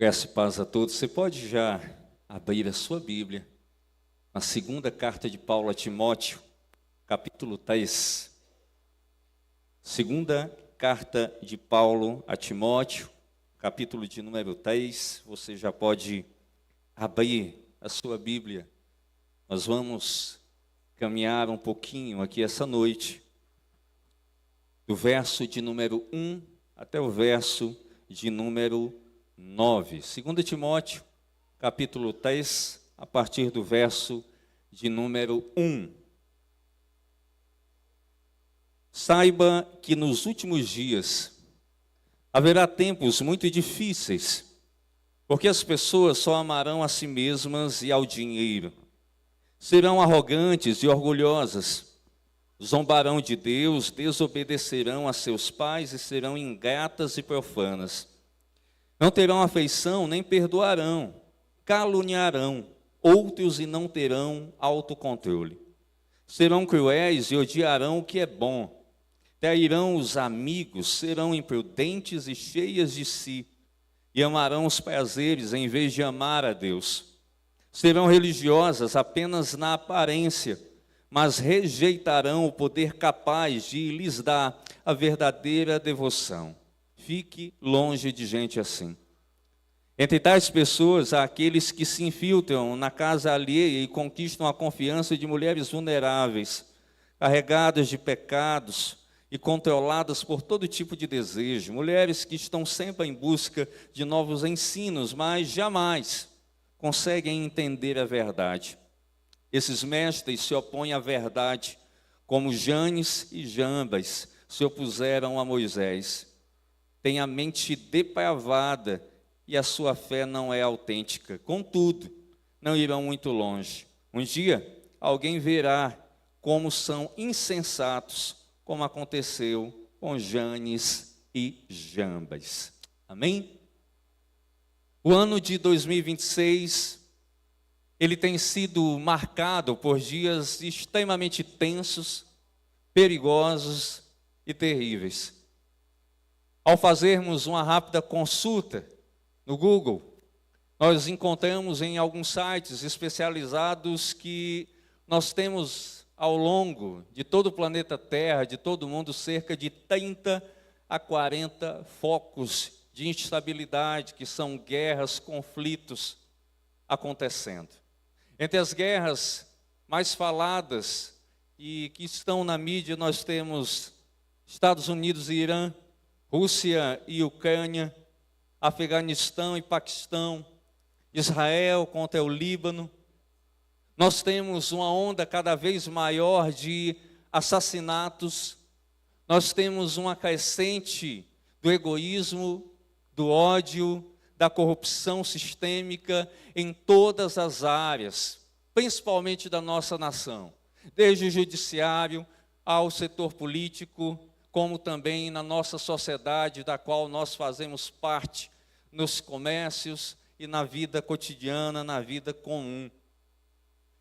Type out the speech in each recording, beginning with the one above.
Graça e paz a todos. Você pode já abrir a sua Bíblia na segunda carta de Paulo a Timóteo, capítulo 3. Segunda carta de Paulo a Timóteo, capítulo de número 3. Você já pode abrir a sua Bíblia. Nós vamos caminhar um pouquinho aqui essa noite, do verso de número 1 até o verso de número 9. 2 Timóteo, capítulo 3, a partir do verso de número 1. Saiba que nos últimos dias haverá tempos muito difíceis, porque as pessoas só amarão a si mesmas e ao dinheiro. Serão arrogantes e orgulhosas, zombarão de Deus, desobedecerão a seus pais e serão ingratas e profanas. Não terão afeição nem perdoarão, caluniarão outros e não terão autocontrole. Serão cruéis e odiarão o que é bom. Trairão os amigos, serão imprudentes e cheias de si, e amarão os prazeres em vez de amar a Deus. Serão religiosas apenas na aparência, mas rejeitarão o poder capaz de lhes dar a verdadeira devoção. Fique longe de gente assim. Entre tais pessoas, há aqueles que se infiltram na casa alheia e conquistam a confiança de mulheres vulneráveis, carregadas de pecados e controladas por todo tipo de desejo. Mulheres que estão sempre em busca de novos ensinos, mas jamais conseguem entender a verdade. Esses mestres se opõem à verdade, como Janes e Jambas se opuseram a Moisés. Têm a mente depravada e a sua fé não é autêntica. Contudo, não irão muito longe. Um dia, alguém verá como são insensatos, como aconteceu com Janes e Jambas. Amém? O ano de 2026, ele tem sido marcado por dias extremamente tensos, perigosos e terríveis. Ao fazermos uma rápida consulta no Google, nós encontramos em alguns sites especializados que nós temos ao longo de todo o planeta Terra, de todo o mundo, cerca de 30 a 40 focos de instabilidade, que são guerras, conflitos acontecendo. Entre as guerras mais faladas e que estão na mídia, nós temos Estados Unidos e Irã, Rússia e Ucrânia, Afeganistão e Paquistão, Israel contra o Líbano. Nós temos uma onda cada vez maior de assassinatos. Nós temos uma crescente do egoísmo, do ódio, da corrupção sistêmica em todas as áreas, principalmente da nossa nação, desde o judiciário ao setor político, como também na nossa sociedade, da qual nós fazemos parte, nos comércios e na vida cotidiana, na vida comum.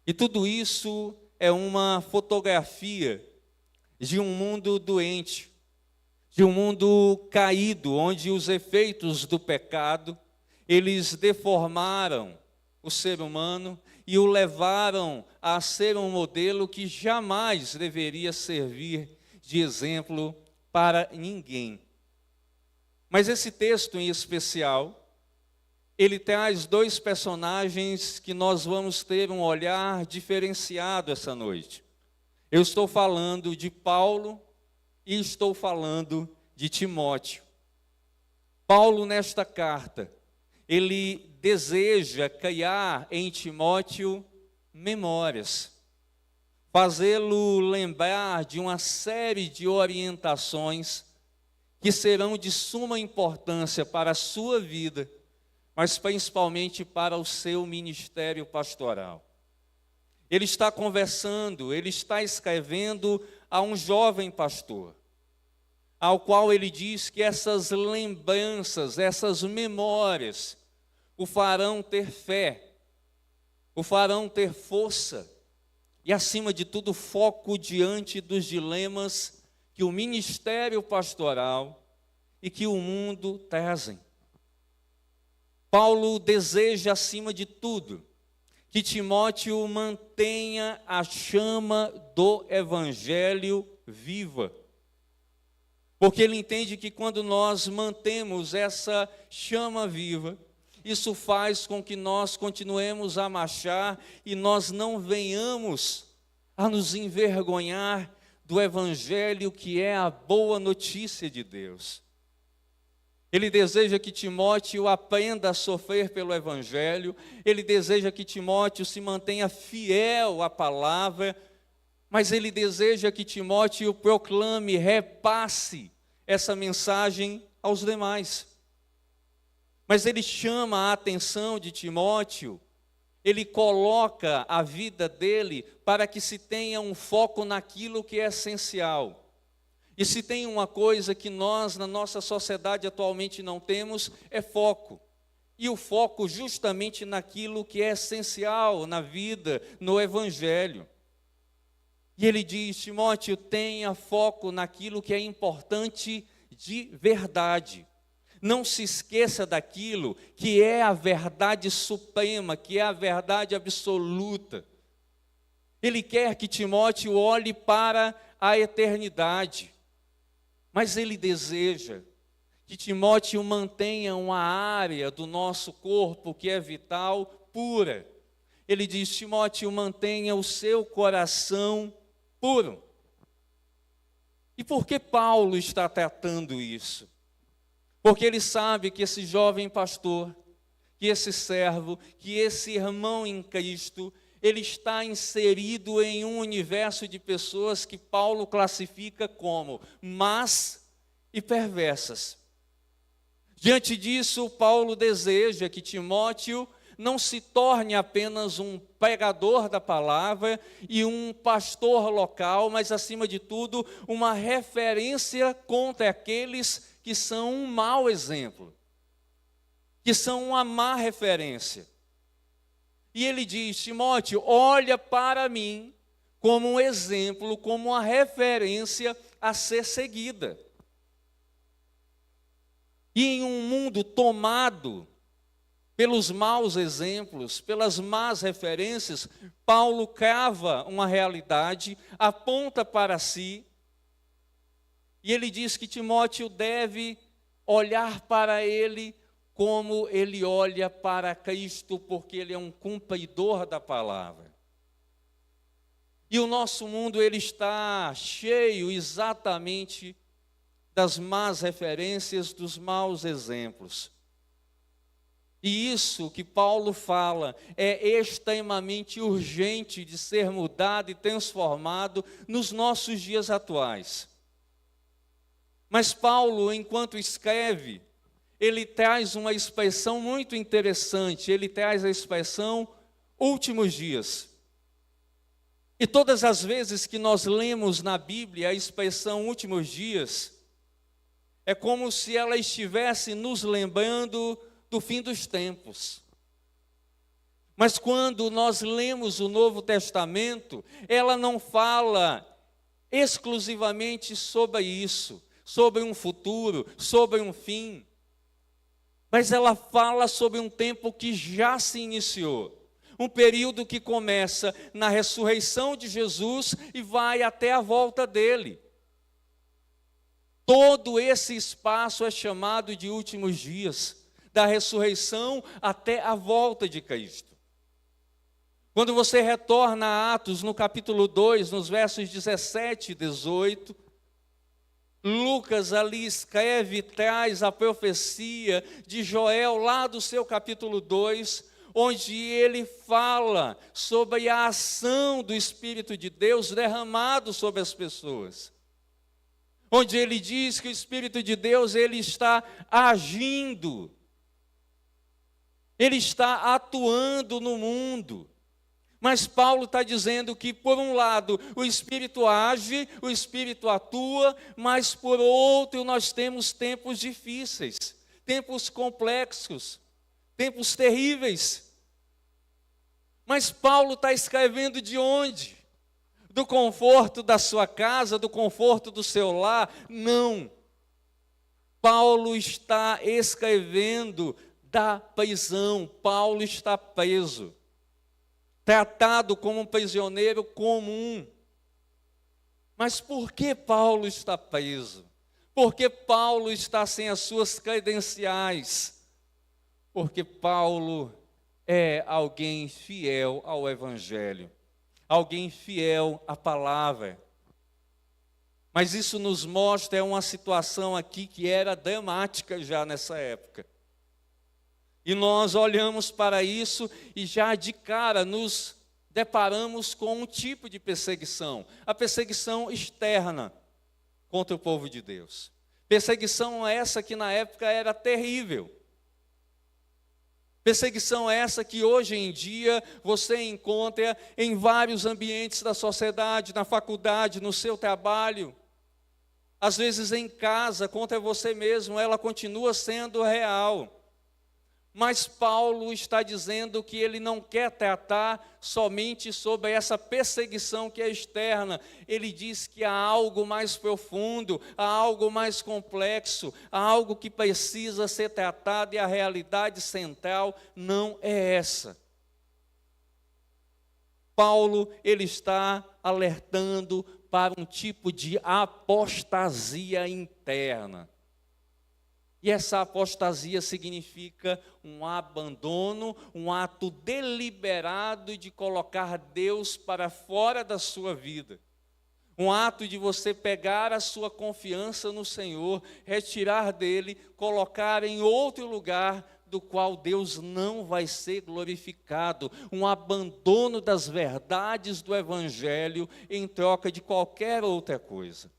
E tudo isso é uma fotografia de um mundo doente, de um mundo caído, onde os efeitos do pecado, eles deformaram o ser humano e o levaram a ser um modelo que jamais deveria servir de exemplo para ninguém. Mas esse texto em especial, ele traz dois personagens que nós vamos ter um olhar diferenciado essa noite. Eu estou falando de Paulo e estou falando de Timóteo. Paulo, nesta carta, ele deseja criar em Timóteo memórias, fazê-lo lembrar de uma série de orientações que serão de suma importância para a sua vida, mas principalmente para o seu ministério pastoral. Ele está conversando, ele está escrevendo a um jovem pastor, ao qual ele diz que essas lembranças, essas memórias, o farão ter fé, o farão ter força, e acima de tudo, foco diante dos dilemas que o ministério pastoral e que o mundo trazem. Paulo deseja, acima de tudo, que Timóteo mantenha a chama do Evangelho viva. Porque ele entende que quando nós mantemos essa chama viva, isso faz com que nós continuemos a marchar e nós não venhamos a nos envergonhar do Evangelho, que é a boa notícia de Deus. Ele deseja que Timóteo aprenda a sofrer pelo Evangelho, ele deseja que Timóteo se mantenha fiel à palavra, mas ele deseja que Timóteo proclame, repasse essa mensagem aos demais. Mas ele chama a atenção de Timóteo, ele coloca a vida dele para que se tenha um foco naquilo que é essencial. E se tem uma coisa que nós, na nossa sociedade atualmente não temos, é foco. E o foco justamente naquilo que é essencial na vida, no Evangelho. E ele diz, Timóteo, tenha foco naquilo que é importante de verdade. Não se esqueça daquilo que é a verdade suprema, que é a verdade absoluta. Ele quer que Timóteo olhe para a eternidade. Mas ele deseja que Timóteo mantenha uma área do nosso corpo que é vital, pura. Ele diz, Timóteo, mantenha o seu coração puro. E por que Paulo está tratando isso? Porque ele sabe que esse jovem pastor, que esse servo, que esse irmão em Cristo, ele está inserido em um universo de pessoas que Paulo classifica como más e perversas. Diante disso, Paulo deseja que Timóteo não se torne apenas um pregador da palavra e um pastor local, mas, acima de tudo, uma referência contra aqueles que são um mau exemplo, que são uma má referência. E ele diz, Timóteo, olha para mim como um exemplo, como uma referência a ser seguida. E em um mundo tomado pelos maus exemplos, pelas más referências, Paulo cava uma realidade, aponta para si, e ele diz que Timóteo deve olhar para ele como ele olha para Cristo, porque ele é um cumpridor da palavra. E o nosso mundo, ele está cheio exatamente das más referências, dos maus exemplos. E isso que Paulo fala é extremamente urgente de ser mudado e transformado nos nossos dias atuais. Mas Paulo, enquanto escreve, ele traz uma expressão muito interessante, ele traz a expressão últimos dias. E todas as vezes que nós lemos na Bíblia a expressão últimos dias, é como se ela estivesse nos lembrando do fim dos tempos. Mas quando nós lemos o Novo Testamento, ela não fala exclusivamente sobre isso, sobre um futuro, sobre um fim. Mas ela fala sobre um tempo que já se iniciou. Um período que começa na ressurreição de Jesus e vai até a volta dele. Todo esse espaço é chamado de últimos dias, da ressurreição até a volta de Cristo. Quando você retorna a Atos, no capítulo 2, nos versos 17 e 18, Lucas ali escreve e traz a profecia de Joel lá do seu capítulo 2, onde ele fala sobre a ação do Espírito de Deus derramado sobre as pessoas. Onde ele diz que o Espírito de Deus, ele está agindo, ele está atuando no mundo. Mas Paulo está dizendo que, por um lado, o Espírito age, o Espírito atua, mas, por outro, nós temos tempos difíceis, tempos complexos, tempos terríveis. Mas Paulo está escrevendo de onde? Do conforto da sua casa, do conforto do seu lar? Não. Paulo está escrevendo da prisão. Paulo está preso, tratado como um prisioneiro comum. Mas por que Paulo está preso? Por que Paulo está sem as suas credenciais? Porque Paulo é alguém fiel ao Evangelho, alguém fiel à palavra. Mas isso nos mostra uma situação aqui que era dramática já nessa época. E nós olhamos para isso e já de cara nos deparamos com um tipo de perseguição, a perseguição externa contra o povo de Deus. Perseguição essa que na época era terrível. Perseguição essa que hoje em dia você encontra em vários ambientes da sociedade, na faculdade, no seu trabalho. Às vezes em casa, contra você mesmo, ela continua sendo real. Mas Paulo está dizendo que ele não quer tratar somente sobre essa perseguição que é externa. Ele diz que há algo mais profundo, há algo mais complexo, há algo que precisa ser tratado e a realidade central não é essa. Paulo, ele está alertando para um tipo de apostasia interna. E essa apostasia significa um abandono, um ato deliberado de colocar Deus para fora da sua vida. Um ato de você pegar a sua confiança no Senhor, retirar dele, colocar em outro lugar do qual Deus não vai ser glorificado. Um abandono das verdades do Evangelho em troca de qualquer outra coisa.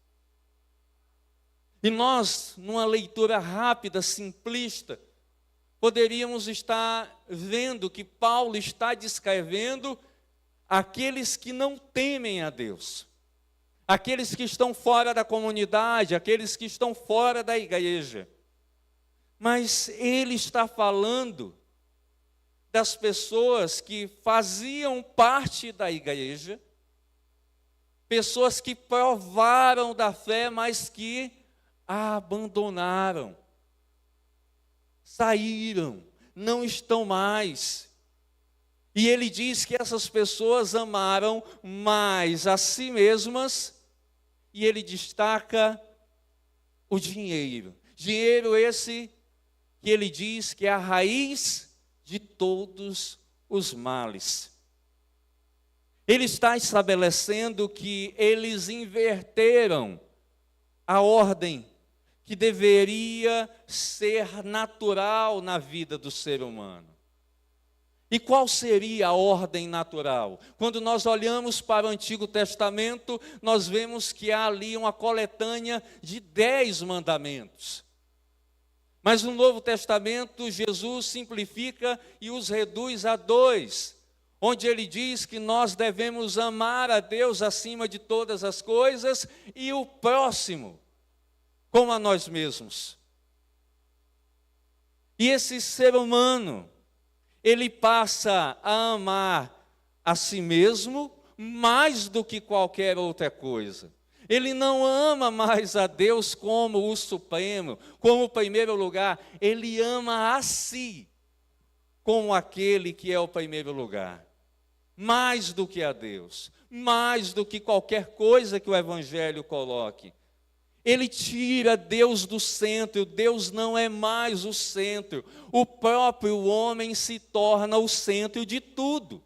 E nós, numa leitura rápida, simplista, poderíamos estar vendo que Paulo está descrevendo aqueles que não temem a Deus, aqueles que estão fora da comunidade, aqueles que estão fora da igreja. Mas ele está falando das pessoas que faziam parte da igreja, pessoas que provaram da fé, mas que a abandonaram, saíram, não estão mais. E ele diz que essas pessoas amaram mais a si mesmas, e ele destaca o dinheiro. Dinheiro esse que ele diz que é a raiz de todos os males. Ele está estabelecendo que eles inverteram a ordem que deveria ser natural na vida do ser humano. E qual seria a ordem natural? Quando nós olhamos para o Antigo Testamento, nós vemos que há ali uma coletânea de 10 mandamentos. Mas no Novo Testamento, Jesus simplifica e os reduz a 2, onde ele diz que nós devemos amar a Deus acima de todas as coisas e o próximo como a nós mesmos. E esse ser humano, ele passa a amar a si mesmo mais do que qualquer outra coisa. Ele não ama mais a Deus como o supremo, como o primeiro lugar. Ele ama a si como aquele que é o primeiro lugar. Mais do que a Deus, mais do que qualquer coisa que o Evangelho coloque. Ele tira Deus do centro, Deus não é mais o centro. O próprio homem se torna o centro de tudo.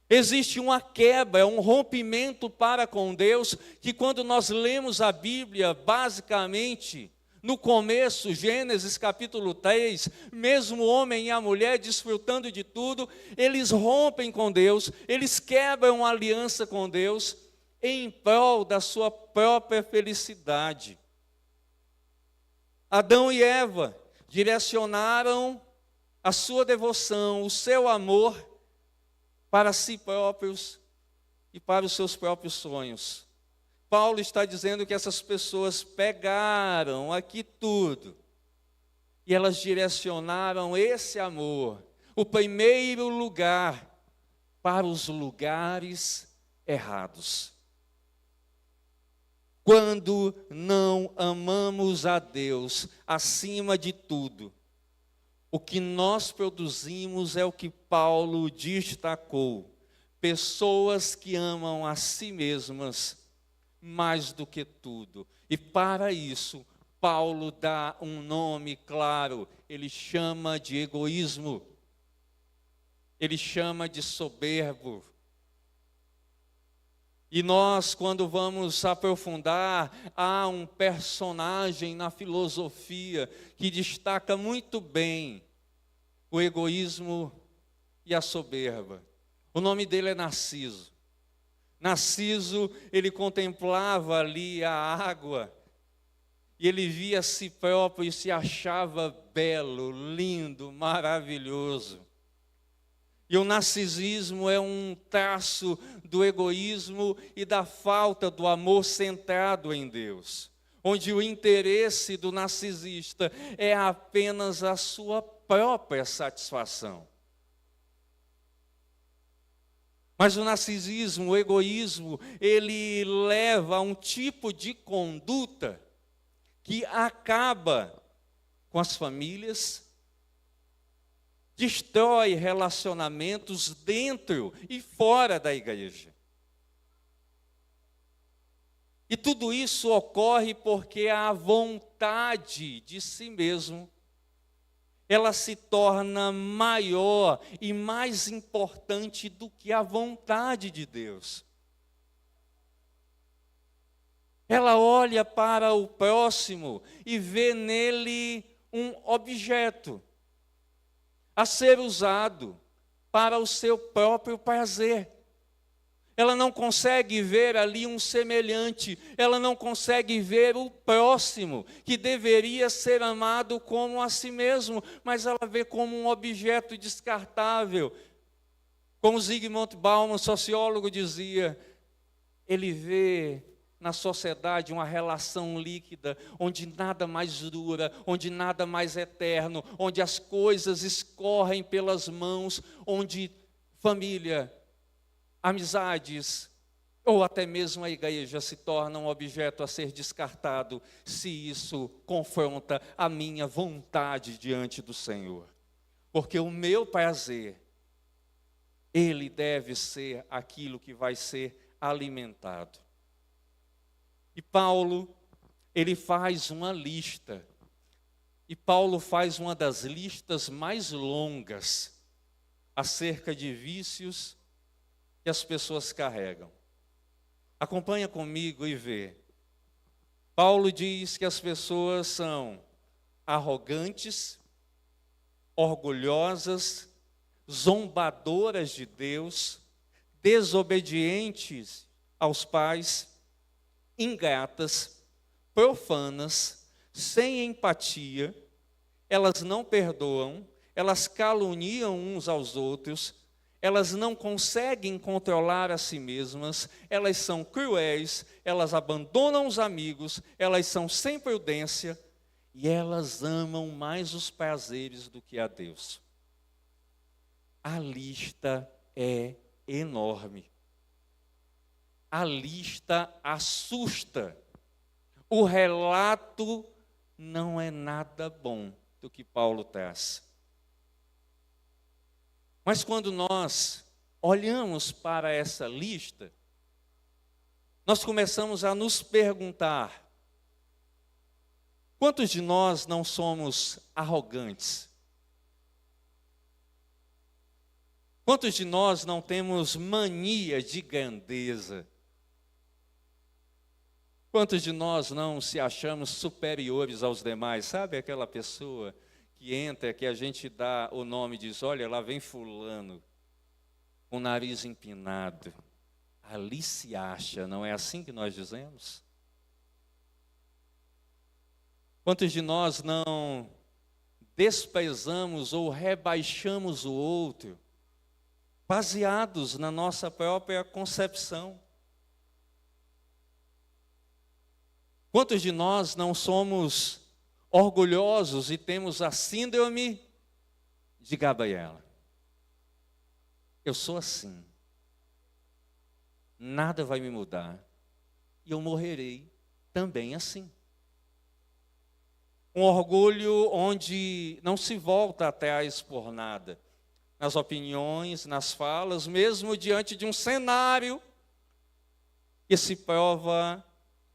Existe uma quebra, um rompimento para com Deus, que quando nós lemos a Bíblia, basicamente, no começo, Gênesis capítulo 3, mesmo o homem e a mulher desfrutando de tudo, eles rompem com Deus, eles quebram a aliança com Deus, em prol da sua própria felicidade. Adão e Eva direcionaram a sua devoção, o seu amor para si próprios e para os seus próprios sonhos. Paulo está dizendo que essas pessoas pegaram aqui tudo e elas direcionaram esse amor, o primeiro lugar, para os lugares errados. Quando não amamos a Deus acima de tudo, O que nós produzimos é o que Paulo destacou. Pessoas que amam a si mesmas mais do que tudo. E para isso, Paulo dá um nome claro. Ele chama de egoísmo. Ele chama de soberbo. E nós, quando vamos aprofundar, há um personagem na filosofia que destaca muito bem o egoísmo e a soberba. O nome dele é Narciso. Narciso, ele contemplava ali a água e ele via a si próprio e se achava belo, lindo, maravilhoso. E o narcisismo é um traço do egoísmo e da falta do amor centrado em Deus, onde o interesse do narcisista é apenas a sua própria satisfação. Mas o narcisismo, o egoísmo, ele leva a um tipo de conduta que acaba com as famílias, destrói relacionamentos dentro e fora da igreja. E tudo isso ocorre porque a vontade de si mesmo, ela se torna maior e mais importante do que a vontade de Deus. Ela olha para o próximo e vê nele um objeto a ser usado para o seu próprio prazer. Ela não consegue ver ali um semelhante, ela não consegue ver o próximo, que deveria ser amado como a si mesmo, mas ela vê como um objeto descartável. Como Zygmunt Bauman, sociólogo, dizia, ele vê na sociedade uma relação líquida, onde nada mais dura, onde nada mais é eterno, onde as coisas escorrem pelas mãos, onde família, amizades, ou até mesmo a igreja se torna um objeto a ser descartado, se isso confronta a minha vontade diante do Senhor. Porque o meu prazer, ele deve ser aquilo que vai ser alimentado. E Paulo, ele faz uma lista. E Paulo faz uma das listas mais longas acerca de vícios que as pessoas carregam. Acompanha comigo e vê. Paulo diz que as pessoas são arrogantes, orgulhosas, zombadoras de Deus, desobedientes aos pais, ingratas, profanas, sem empatia, elas não perdoam, elas caluniam uns aos outros, elas não conseguem controlar a si mesmas, elas são cruéis, elas abandonam os amigos, elas são sem prudência e elas amam mais os prazeres do que a Deus. A lista é enorme. A lista assusta. O relato não é nada bom do que Paulo traz. Mas quando nós olhamos para essa lista, nós começamos a nos perguntar: quantos de nós não somos arrogantes? Quantos de nós não temos mania de grandeza? Quantos de nós não se achamos superiores aos demais? Sabe aquela pessoa que entra, que a gente dá o nome e diz, olha, lá vem fulano, com o nariz empinado. Ali se acha, não é assim que nós dizemos? Quantos de nós não desprezamos ou rebaixamos o outro, baseados na nossa própria concepção? Quantos de nós não somos orgulhosos e temos a síndrome de Gabriela? Eu sou assim. Nada vai me mudar. E eu morrerei também assim. Um orgulho onde não se volta atrás por nada. Nas opiniões, nas falas, mesmo diante de um cenário que se prova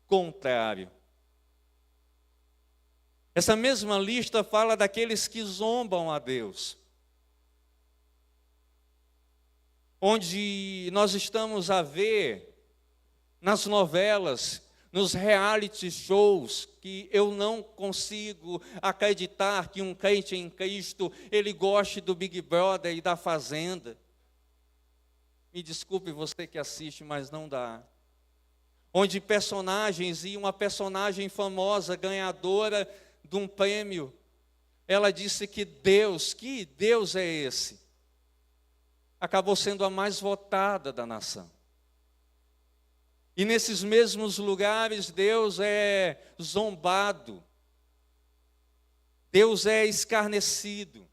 contrário. Essa mesma lista fala daqueles que zombam a Deus. Onde nós estamos a ver nas novelas, nos reality shows, que eu não consigo acreditar que um crente em Cristo, ele goste do Big Brother e da Fazenda. Me desculpe você que assiste, mas não dá. Onde personagens, e uma personagem famosa, ganhadora de um prêmio, ela disse que Deus é esse? Acabou sendo a mais votada da nação. E nesses mesmos lugares, Deus é zombado, Deus é escarnecido.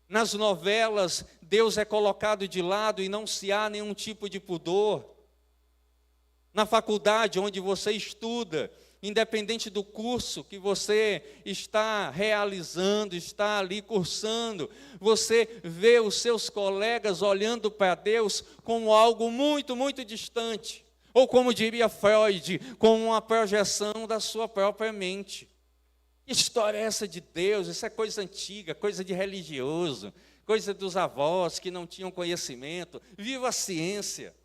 Nas novelas, Deus é colocado de lado e não se há nenhum tipo de pudor. Na faculdade onde você estuda, independente do curso que você está realizando, está ali cursando, você vê os seus colegas olhando para Deus como algo muito, muito distante. Ou como diria Freud, como uma projeção da sua própria mente. Que história é essa de Deus? Isso é coisa antiga, coisa de religioso, coisa dos avós que não tinham conhecimento. Viva a ciência.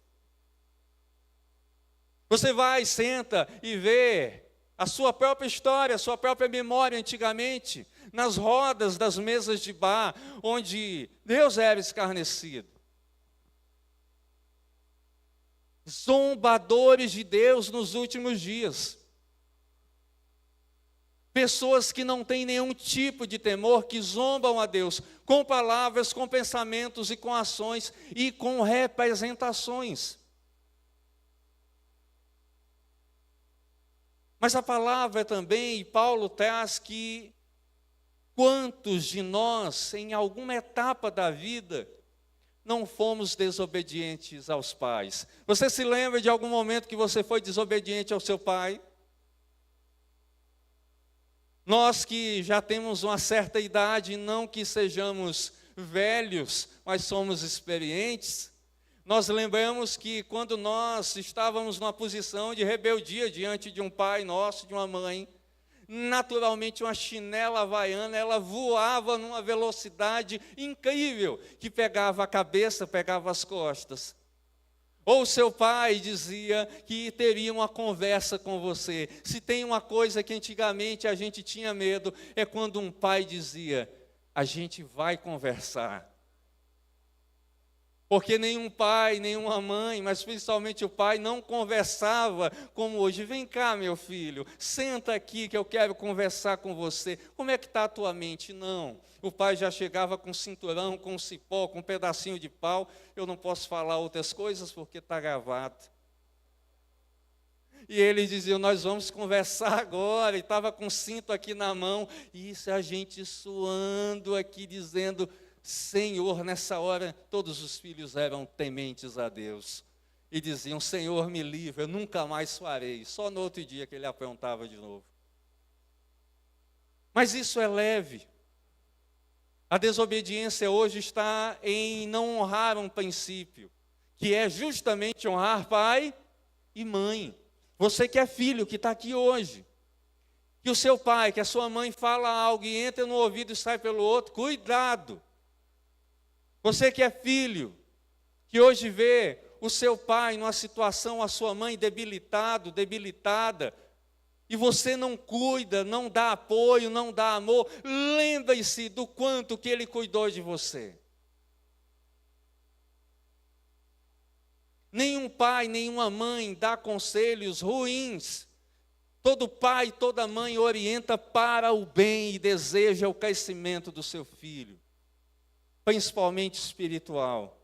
Você vai, senta e vê a sua própria história, a sua própria memória antigamente, nas rodas das mesas de bar, onde Deus era escarnecido. Zombadores de Deus nos últimos dias. Pessoas que não têm nenhum tipo de temor, que zombam a Deus, com palavras, com pensamentos e com ações e com representações. Mas a palavra também, e Paulo traz que quantos de nós, em alguma etapa da vida, não fomos desobedientes aos pais? Você se lembra de algum momento que você foi desobediente ao seu pai? Nós que já temos uma certa idade, não que sejamos velhos, mas somos experientes, nós lembramos que quando nós estávamos numa posição de rebeldia diante de um pai nosso, de uma mãe, naturalmente uma chinela havaiana, ela voava numa velocidade incrível, que pegava a cabeça, pegava as costas. Ou seu pai dizia que teria uma conversa com você. Se tem uma coisa que antigamente a gente tinha medo, é quando um pai dizia, a gente vai conversar. Porque nenhum pai, nenhuma mãe, mas principalmente o pai, não conversava como hoje. Vem cá, meu filho, senta aqui que eu quero conversar com você. Como é que está a tua mente? Não. O pai já chegava com cinturão, com cipó, com um pedacinho de pau. Eu não posso falar outras coisas porque está gravado. E eles diziam, nós vamos conversar agora. E estava com o cinto aqui na mão. E isso a gente suando aqui, dizendo... Senhor, nessa hora, todos os filhos eram tementes a Deus. E diziam, Senhor, me livre, eu nunca mais farei. Só no outro dia que ele aprontava de novo. Mas isso é leve. A desobediência hoje está em não honrar um princípio, que é justamente honrar pai e mãe. Você que é filho, que está aqui hoje. Que o seu pai, que a sua mãe fala algo e entra no ouvido e sai pelo outro, cuidado. Você que é filho, que hoje vê o seu pai numa situação, a sua mãe debilitado, debilitada, e você não cuida, não dá apoio, não dá amor, lembre-se do quanto que ele cuidou de você. Nenhum pai, nenhuma mãe dá conselhos ruins. Todo pai, toda mãe orienta para o bem e deseja o crescimento do seu filho. Principalmente espiritual.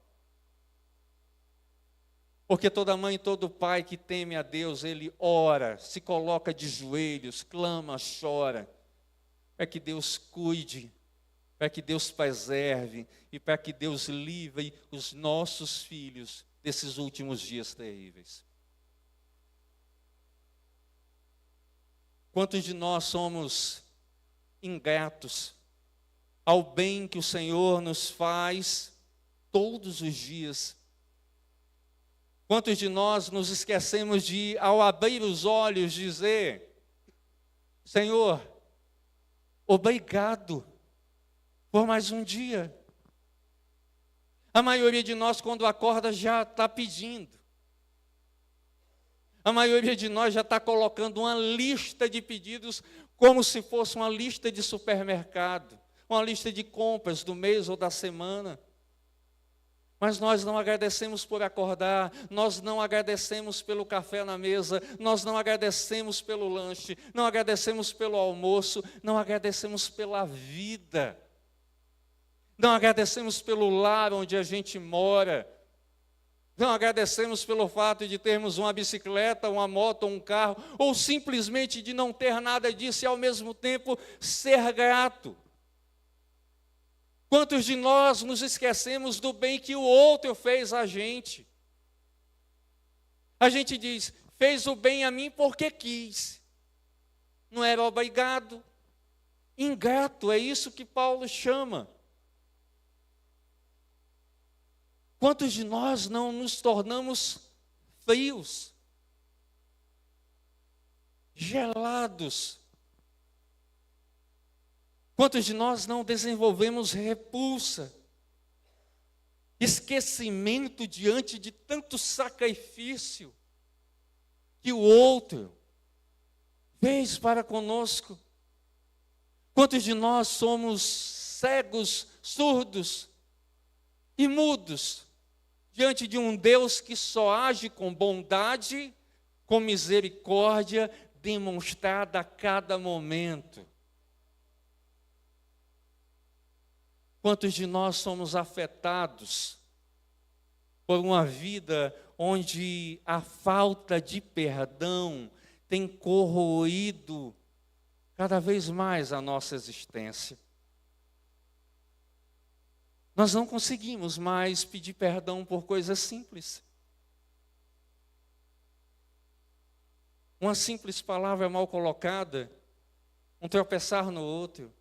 Porque toda mãe, todo pai que teme a Deus, ele ora, se coloca de joelhos, clama, chora, para que Deus cuide, para que Deus preserve e para que Deus livre os nossos filhos desses últimos dias terríveis. Quantos de nós somos ingratos ao bem que o Senhor nos faz todos os dias. Quantos de nós nos esquecemos de, ao abrir os olhos, dizer: Senhor, obrigado por mais um dia. A maioria de nós, quando acorda, já está pedindo. A maioria de nós já está colocando uma lista de pedidos como se fosse uma lista de supermercado, uma lista de compras do mês ou da semana. Mas nós não agradecemos por acordar, nós não agradecemos pelo café na mesa, nós não agradecemos pelo lanche, não agradecemos pelo almoço, não agradecemos pela vida. Não agradecemos pelo lar onde a gente mora. Não agradecemos pelo fato de termos uma bicicleta, uma moto, um carro, ou simplesmente de não ter nada disso e ao mesmo tempo ser grato. Quantos de nós nos esquecemos do bem que o outro fez a gente? A gente diz: fez o bem a mim porque quis. Não era obrigado. Ingrato, é isso que Paulo chama. Quantos de nós não nos tornamos frios, gelados? Quantos de nós não desenvolvemos repulsa, esquecimento diante de tanto sacrifício que o outro fez para conosco? Quantos de nós somos cegos, surdos e mudos diante de um Deus que só age com bondade, com misericórdia, demonstrada a cada momento? Quantos de nós somos afetados por uma vida onde a falta de perdão tem corroído cada vez mais a nossa existência? Nós não conseguimos mais pedir perdão por coisas simples. Uma simples palavra mal colocada, um tropeçar no outro,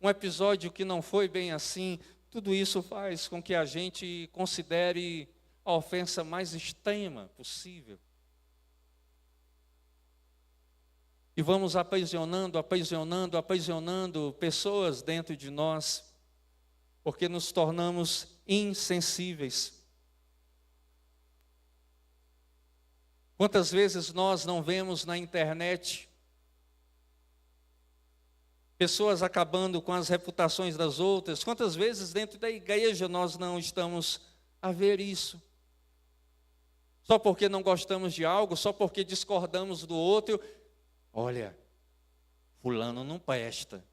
um episódio que não foi bem assim, tudo isso faz com que a gente considere a ofensa mais extrema possível. E vamos aprisionando pessoas dentro de nós, porque nos tornamos insensíveis. Quantas vezes nós não vemos na internet pessoas acabando com as reputações das outras? Quantas vezes dentro da igreja nós não estamos a ver isso? Só porque não gostamos de algo, só porque discordamos do outro. Olha, fulano não presta.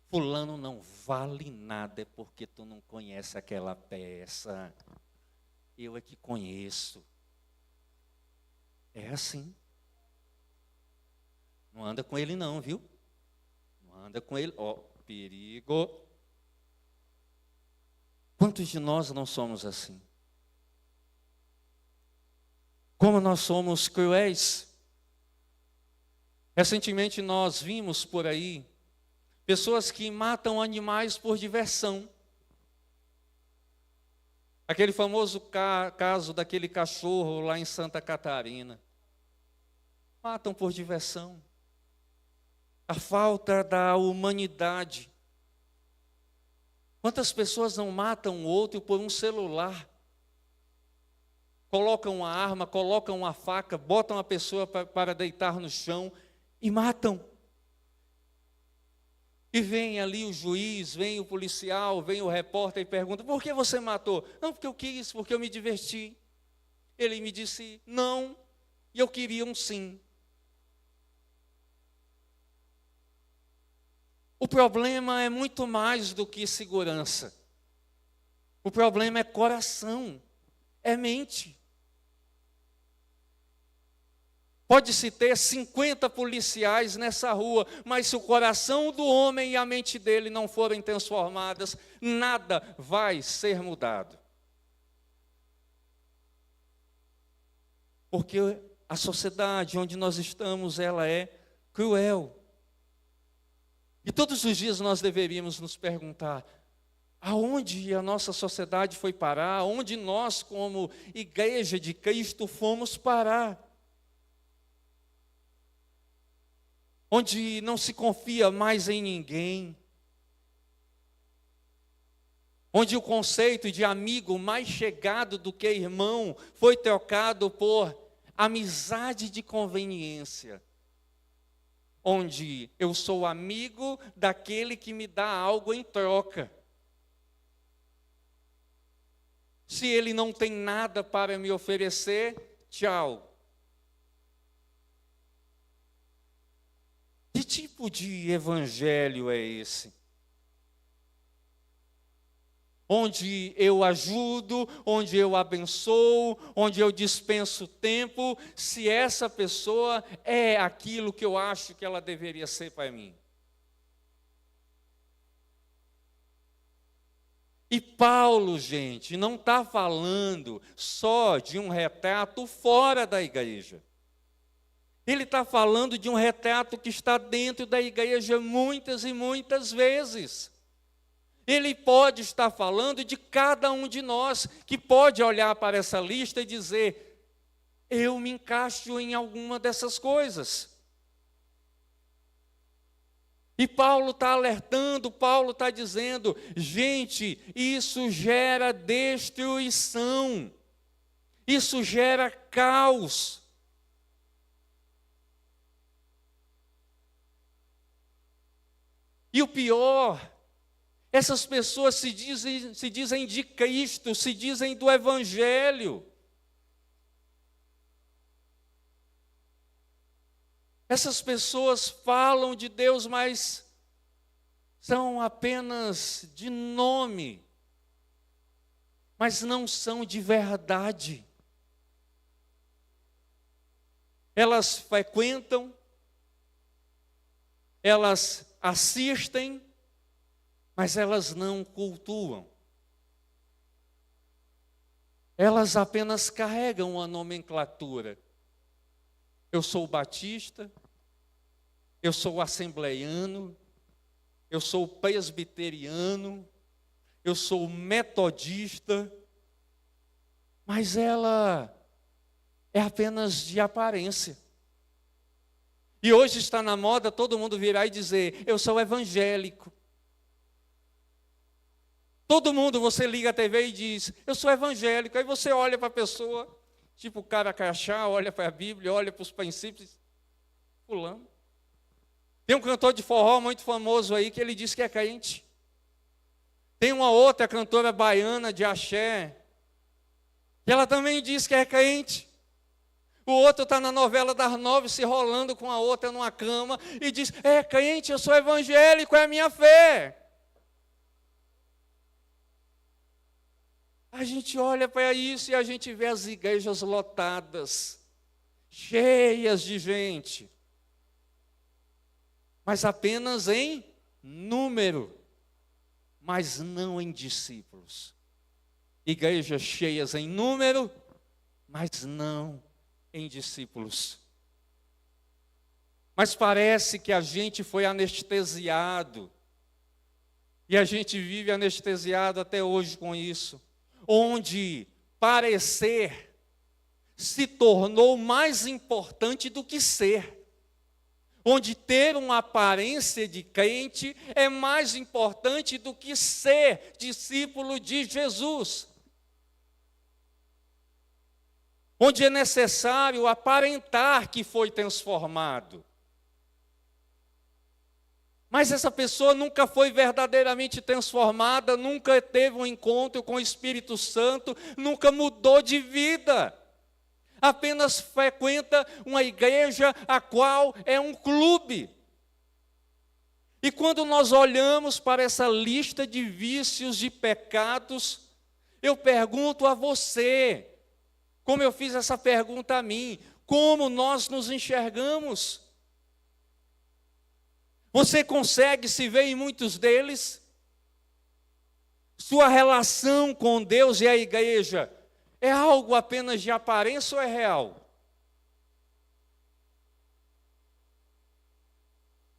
Fulano não vale nada, é porque tu não conhece aquela peça. Eu é que conheço. É assim. Não anda com ele não, viu? Não anda com ele. Ó, perigo. Quantos de nós não somos assim? Como nós somos cruéis. Recentemente nós vimos por aí pessoas que matam animais por diversão. Aquele famoso caso daquele cachorro lá em Santa Catarina. Matam por diversão. A falta da humanidade. Quantas pessoas não matam o outro por um celular? Colocam uma arma, colocam uma faca, botam a pessoa para deitar no chão e matam. E vem ali o juiz, vem o policial, vem o repórter e pergunta: por que você matou? Não, porque eu quis, porque eu me diverti. Ele me disse não, e eu queria um sim. O problema é muito mais do que segurança. O problema é coração, é mente. Pode-se ter 50 policiais nessa rua, mas se o coração do homem e a mente dele não forem transformadas, nada vai ser mudado. Porque a sociedade onde nós estamos, ela é cruel. E todos os dias nós deveríamos nos perguntar: aonde a nossa sociedade foi parar? Onde nós, como igreja de Cristo, fomos parar? Onde não se confia mais em ninguém. Onde o conceito de amigo mais chegado do que irmão foi trocado por amizade de conveniência. Onde eu sou amigo daquele que me dá algo em troca. Se ele não tem nada para me oferecer, tchau. Que tipo de evangelho é esse? Onde eu ajudo, onde eu abençoo, onde eu dispenso tempo, se essa pessoa é aquilo que eu acho que ela deveria ser para mim. E Paulo, gente, não está falando só de um retrato fora da igreja. Ele está falando de um retrato que está dentro da igreja muitas e muitas vezes. Ele pode estar falando de cada um de nós, que pode olhar para essa lista e dizer: eu me encaixo em alguma dessas coisas. E Paulo está alertando, Paulo está dizendo: gente, isso gera destruição, isso gera caos. E o pior, essas pessoas se dizem de Cristo, se dizem do Evangelho. Essas pessoas falam de Deus, mas são apenas de nome, mas não são de verdade. Elas frequentam, elas assistem, mas elas não cultuam. Elas apenas carregam a nomenclatura. Eu sou batista, eu sou assembleiano, eu sou presbiteriano, eu sou metodista, mas ela é apenas de aparência. E hoje está na moda todo mundo virar e dizer: eu sou evangélico. Todo mundo, você liga a TV e diz: eu sou evangélico. Aí você olha para a pessoa, tipo o cara crachá, olha para a Bíblia, olha para os princípios, fulano. Tem um cantor de forró muito famoso aí que ele diz que é crente. Tem uma outra cantora baiana de axé, que ela também diz que é crente. O outro está na novela das 9 se rolando com a outra numa cama e diz: é crente, eu sou evangélico, é a minha fé. A gente olha para isso e a gente vê as igrejas lotadas, cheias de gente, mas apenas em número, mas não em discípulos. Igrejas cheias em número, mas não em discípulos. Mas parece que a gente foi anestesiado, e a gente vive anestesiado até hoje com isso, onde parecer se tornou mais importante do que ser. Onde ter uma aparência de crente é mais importante do que ser discípulo de Jesus. Onde é necessário aparentar que foi transformado. Mas essa pessoa nunca foi verdadeiramente transformada, nunca teve um encontro com o Espírito Santo, nunca mudou de vida. Apenas frequenta uma igreja a qual é um clube. E quando nós olhamos para essa lista de vícios, de pecados, eu pergunto a você, como eu fiz essa pergunta a mim, como nós nos enxergamos? Você consegue se ver em muitos deles? Sua relação com Deus e a igreja é algo apenas de aparência ou é real?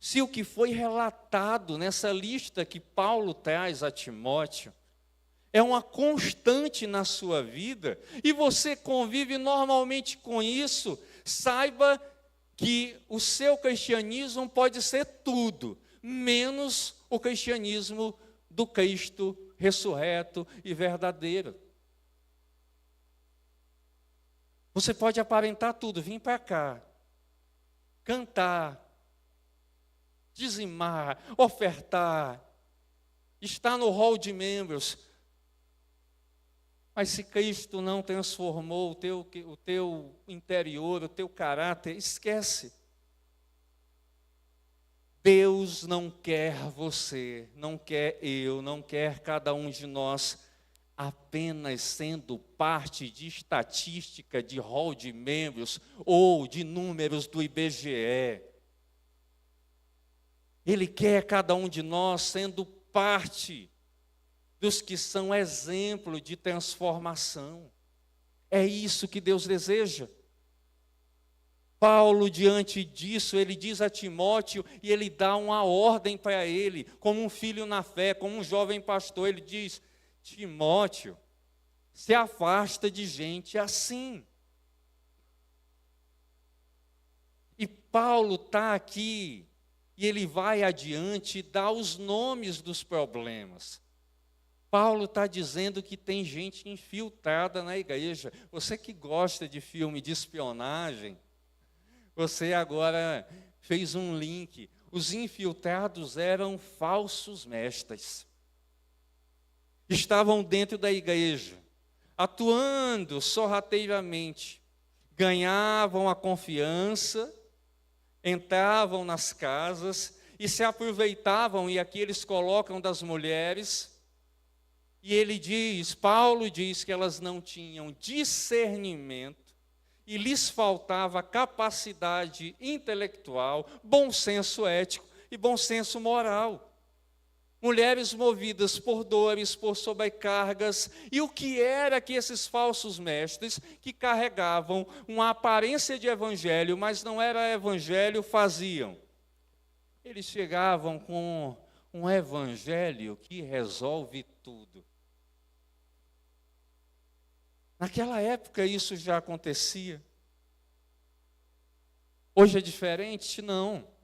Se o que foi relatado nessa lista que Paulo traz a Timóteo é uma constante na sua vida, e você convive normalmente com isso, saiba que o seu cristianismo pode ser tudo, menos o cristianismo do Cristo ressurreto e verdadeiro. Você pode aparentar tudo, vir para cá, cantar, dizimar, ofertar, estar no hall de membros, mas se Cristo não transformou o teu interior, o teu caráter, esquece. Deus não quer você, não quer eu, não quer cada um de nós apenas sendo parte de estatística, de hall de membros ou de números do IBGE. Ele quer cada um de nós sendo parte dos que são exemplo de transformação. É isso que Deus deseja. Paulo, diante disso, ele diz a Timóteo, e ele dá uma ordem para ele, como um filho na fé, como um jovem pastor, ele diz: Timóteo, se afasta de gente assim. E Paulo está aqui, e ele vai adiante e dá os nomes dos problemas. Paulo está dizendo que tem gente infiltrada na igreja. Você que gosta de filme de espionagem, você agora fez um link. Os infiltrados eram falsos mestres. Estavam dentro da igreja, atuando sorrateiramente. Ganhavam a confiança, entravam nas casas e se aproveitavam, e aqui eles colocam das mulheres. E ele diz, Paulo diz que elas não tinham discernimento e lhes faltava capacidade intelectual, bom senso ético e bom senso moral. Mulheres movidas por dores, por sobrecargas. E o que era que esses falsos mestres, que carregavam uma aparência de evangelho, mas não era evangelho, faziam? Eles chegavam com um evangelho que resolve tudo. Naquela época isso já acontecia. Hoje é diferente? Não.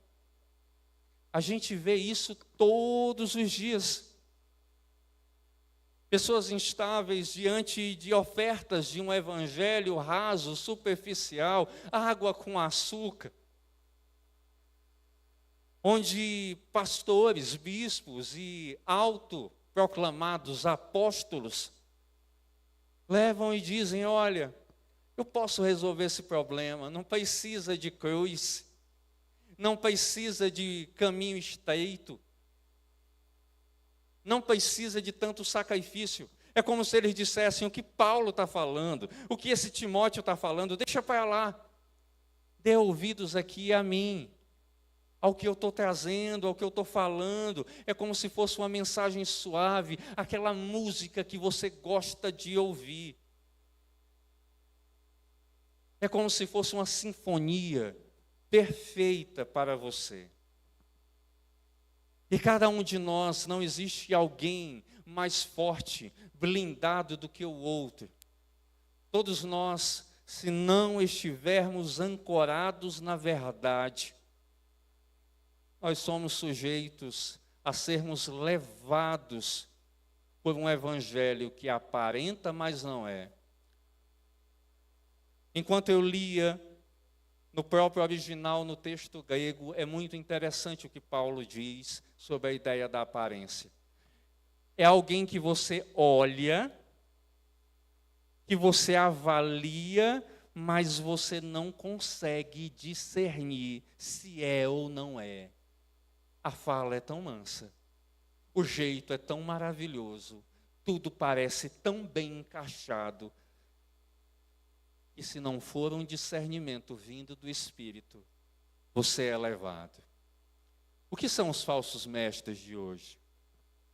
A gente vê isso todos os dias. Pessoas instáveis diante de ofertas de um evangelho raso, superficial, água com açúcar. Onde pastores, bispos e autoproclamados apóstolos levam e dizem: olha, eu posso resolver esse problema, não precisa de cruz, não precisa de caminho estreito, não precisa de tanto sacrifício. É como se eles dissessem: o que Paulo está falando, o que esse Timóteo está falando, deixa para lá, dê ouvidos aqui a mim, ao que eu estou trazendo, ao que eu estou falando. É como se fosse uma mensagem suave, aquela música que você gosta de ouvir. É como se fosse uma sinfonia perfeita para você. E cada um de nós, não existe alguém mais forte, blindado do que o outro. Todos nós, se não estivermos ancorados na verdade, nós somos sujeitos a sermos levados por um evangelho que aparenta, mas não é. Enquanto eu lia no próprio original, no texto grego, é muito interessante o que Paulo diz sobre a ideia da aparência. É alguém que você olha, que você avalia, mas você não consegue discernir se é ou não é. A fala é tão mansa, o jeito é tão maravilhoso, tudo parece tão bem encaixado. E se não for um discernimento vindo do Espírito, você é levado. O que são os falsos mestres de hoje?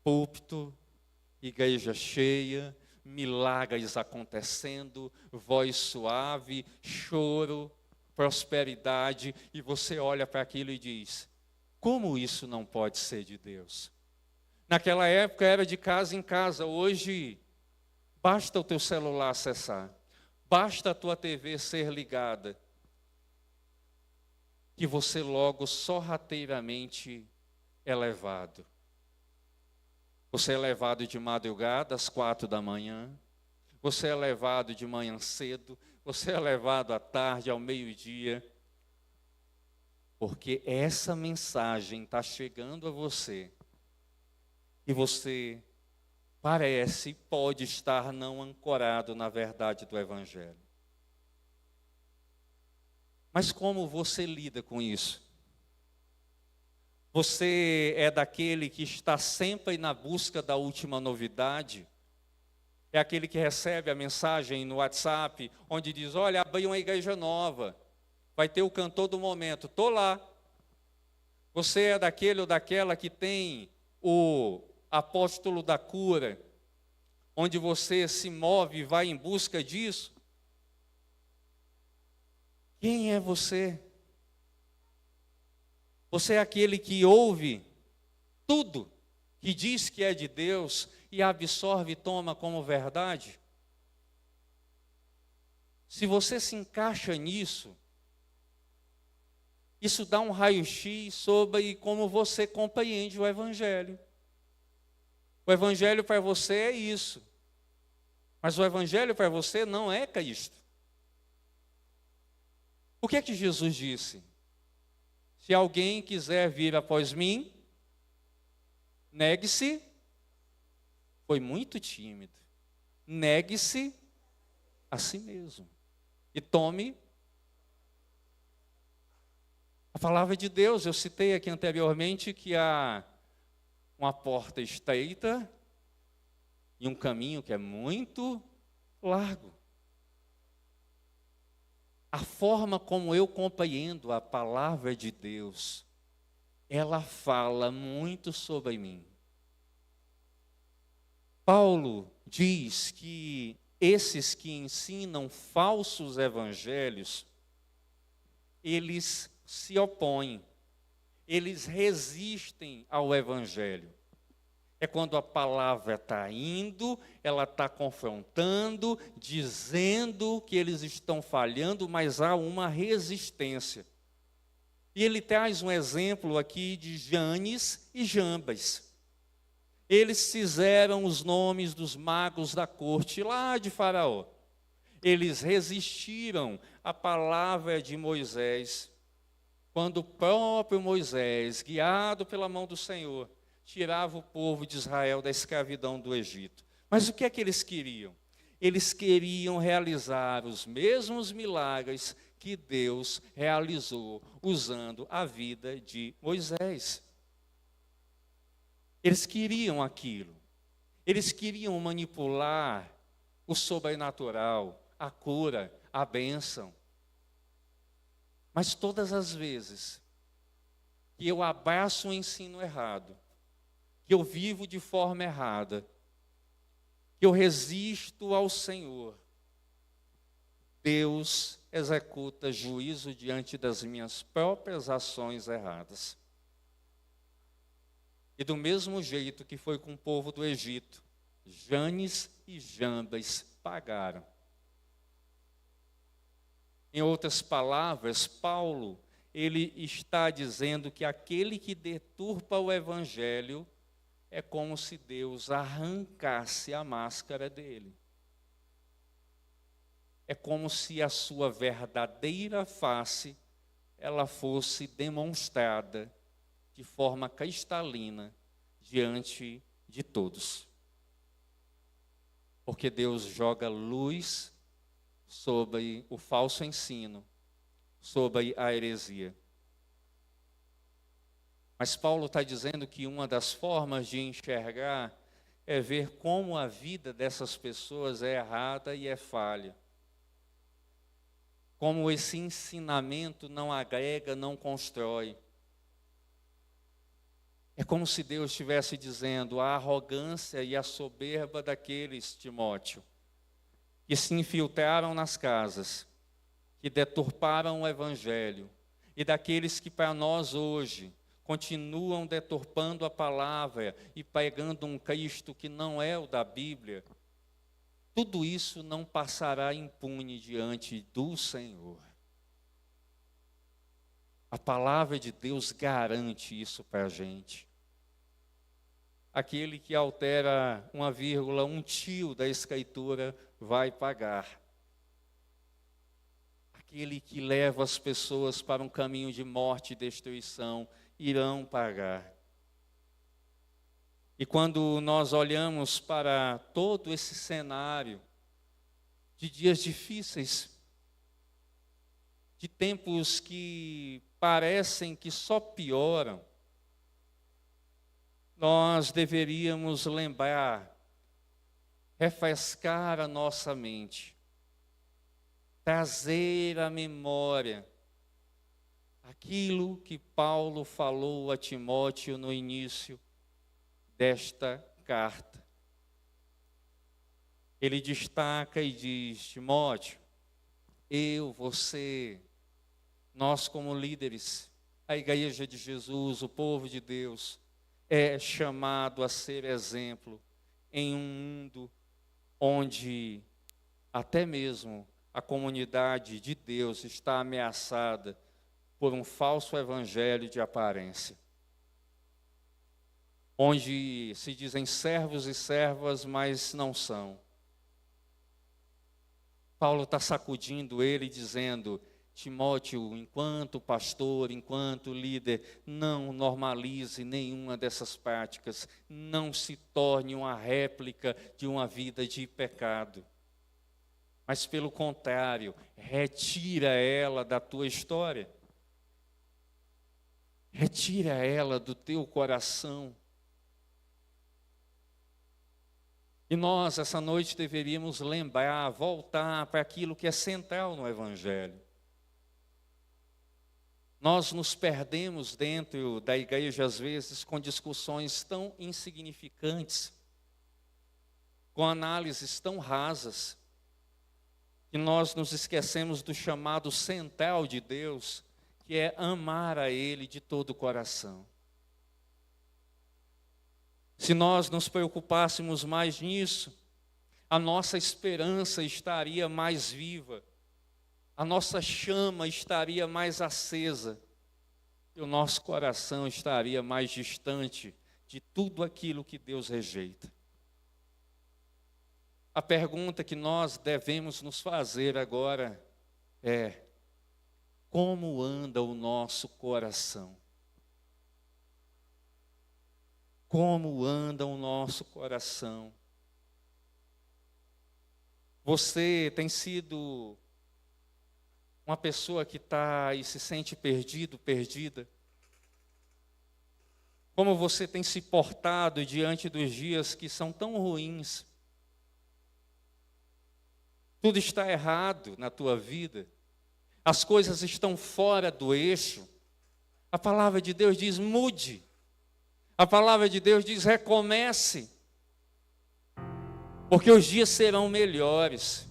Púlpito, igreja cheia, milagres acontecendo, voz suave, choro, prosperidade, e você olha para aquilo e diz: Como isso não pode ser de Deus? Naquela época era de casa em casa, hoje basta o teu celular acessar, basta a tua TV ser ligada, que você logo sorrateiramente é levado. Você é levado de madrugada às 4 da manhã, você é levado de manhã cedo, você é levado à tarde, ao meio-dia, porque essa mensagem está chegando a você e você pode estar não ancorado na verdade do Evangelho. Mas como você lida com isso? Você é daquele que está sempre na busca da última novidade? É aquele que recebe a mensagem no WhatsApp, onde diz, olha, abri uma igreja nova, vai ter o cantor do momento, estou lá. Você é daquele ou daquela que tem o apóstolo da cura, onde você se move e vai em busca disso? Quem é você? Você é aquele que ouve tudo que diz que é de Deus e absorve e toma como verdade? Se você se encaixa nisso, isso dá um raio-x sobre como você compreende o Evangelho. O Evangelho para você é isso, mas o Evangelho para você não é Cristo. O que é que Jesus disse? Se alguém quiser vir após mim, negue-se. Foi muito tímido. Negue-se a si mesmo. E tome a palavra de Deus. Eu citei aqui anteriormente que há uma porta estreita e um caminho que é muito largo. A forma como eu compreendo a palavra de Deus, ela fala muito sobre mim. Paulo diz que esses que ensinam falsos evangelhos, eles se opõem, eles resistem ao evangelho. É quando a palavra está indo, ela está confrontando, dizendo que eles estão falhando, mas há uma resistência. E ele traz um exemplo aqui de Janes e Jambas. Eles fizeram os nomes dos magos da corte lá de Faraó. Eles resistiram à palavra de Moisés, quando o próprio Moisés, guiado pela mão do Senhor, tirava o povo de Israel da escravidão do Egito. Mas o que é que eles queriam? Eles queriam realizar os mesmos milagres que Deus realizou usando a vida de Moisés. Eles queriam aquilo. Eles queriam manipular o sobrenatural, a cura, a bênção. Mas todas as vezes que eu abraço o ensino errado, que eu vivo de forma errada, que eu resisto ao Senhor, Deus executa juízo diante das minhas próprias ações erradas. E do mesmo jeito que foi com o povo do Egito, Janes e Jambas pagaram. Em outras palavras, Paulo, ele está dizendo que aquele que deturpa o Evangelho é como se Deus arrancasse a máscara dele. É como se a sua verdadeira face, ela fosse demonstrada de forma cristalina diante de todos. Porque Deus joga luz sobre o falso ensino, sobre a heresia. Mas Paulo está dizendo que uma das formas de enxergar é ver como a vida dessas pessoas é errada e é falha. Como esse ensinamento não agrega, não constrói. É como se Deus estivesse dizendo a arrogância e a soberba daqueles, Timóteo, que se infiltraram nas casas, que deturparam o Evangelho, e daqueles que para nós hoje continuam deturpando a palavra e pregando um Cristo que não é o da Bíblia, tudo isso não passará impune diante do Senhor. A palavra de Deus garante isso para a gente. Aquele que altera uma vírgula, um tio da Escritura, vai pagar. Aquele que leva as pessoas para um caminho de morte e destruição, irão pagar. E quando nós olhamos para todo esse cenário de dias difíceis, de tempos que parecem que só pioram, nós deveríamos lembrar, refrescar a nossa mente, trazer à memória aquilo que Paulo falou a Timóteo no início desta carta. Ele destaca e diz: Timóteo, você, nós como líderes, a Igreja de Jesus, o povo de Deus, é chamado a ser exemplo em um mundo onde até mesmo a comunidade de Deus está ameaçada por um falso evangelho de aparência, onde se dizem servos e servas, mas não são. Paulo está sacudindo ele, dizendo: Timóteo, enquanto pastor, enquanto líder, não normalize nenhuma dessas práticas, não se torne uma réplica de uma vida de pecado. Mas, pelo contrário, retira ela da tua história. Retira ela do teu coração. E nós, essa noite, deveríamos lembrar, voltar para aquilo que é central no Evangelho. Nós nos perdemos dentro da igreja, às vezes, com discussões tão insignificantes, com análises tão rasas, que nós nos esquecemos do chamado central de Deus, que é amar a Ele de todo o coração. Se nós nos preocupássemos mais nisso, a nossa esperança estaria mais viva, a nossa chama estaria mais acesa, e o nosso coração estaria mais distante de tudo aquilo que Deus rejeita. A pergunta que nós devemos nos fazer agora é: como anda o nosso coração? Como anda o nosso coração? Você tem sido uma pessoa que está e se sente perdido, perdida? Como você tem se portado diante dos dias que são tão ruins? Tudo está errado na tua vida. As coisas estão fora do eixo. A palavra de Deus diz: mude. A palavra de Deus diz: recomece. Porque os dias serão melhores.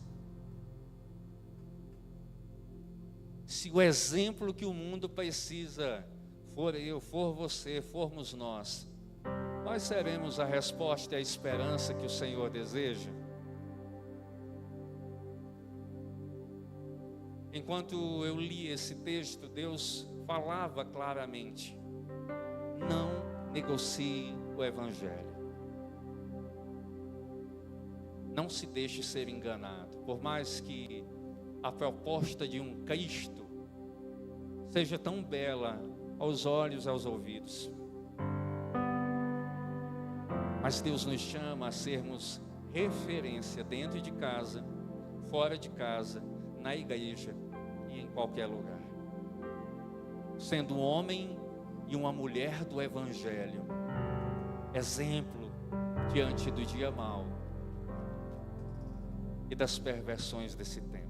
Se o exemplo que o mundo precisa for eu, for você, formos nós seremos a resposta e a esperança que o Senhor deseja. Enquanto eu li esse texto, Deus falava claramente: não negocie o Evangelho. Não se deixe ser enganado. Por mais que a proposta de um Cristo seja tão bela aos olhos e aos ouvidos, mas Deus nos chama a sermos referência dentro de casa, fora de casa, na igreja e em qualquer lugar. Sendo um homem e uma mulher do Evangelho, exemplo diante do dia mau e das perversões desse tempo.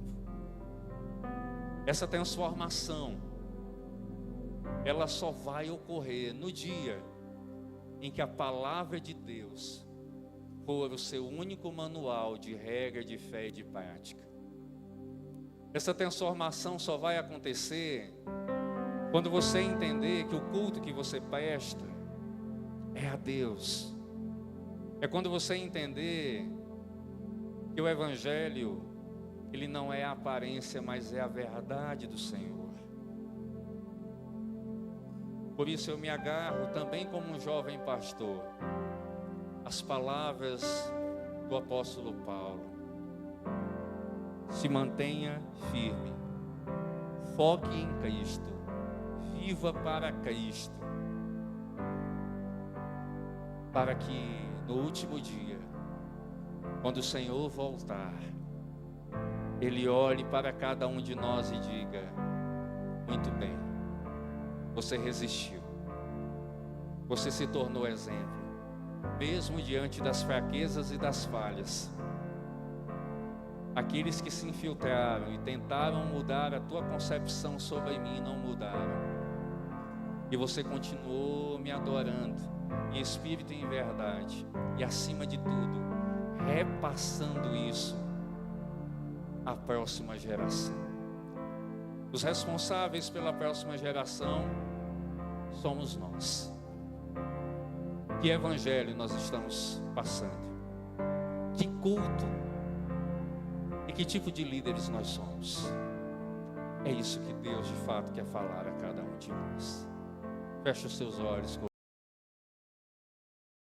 Essa transformação, ela só vai ocorrer no dia em que a palavra de Deus for o seu único manual de regra, de fé e de prática. Essa transformação só vai acontecer Quando você entender que o culto que você presta é a Deus. É quando você entender que o Evangelho, ele não é a aparência, mas é a verdade do Senhor. Por isso eu me agarro também como um jovem pastor às palavras do apóstolo Paulo. Se mantenha firme, foque em Cristo, viva para Cristo, para que no último dia, quando o Senhor voltar, Ele olhe para cada um de nós e diga: muito bem, você resistiu, você se tornou exemplo, mesmo diante das fraquezas e das falhas. Aqueles que se infiltraram e tentaram mudar a tua concepção sobre mim não mudaram, e você continuou me adorando em espírito e em verdade, e acima de tudo, repassando isso à próxima geração. Os responsáveis pela próxima geração somos nós. Que evangelho nós estamos passando? Que culto e que tipo de líderes nós somos? É isso que Deus de fato quer falar a cada um de nós. Feche os seus olhos comigo.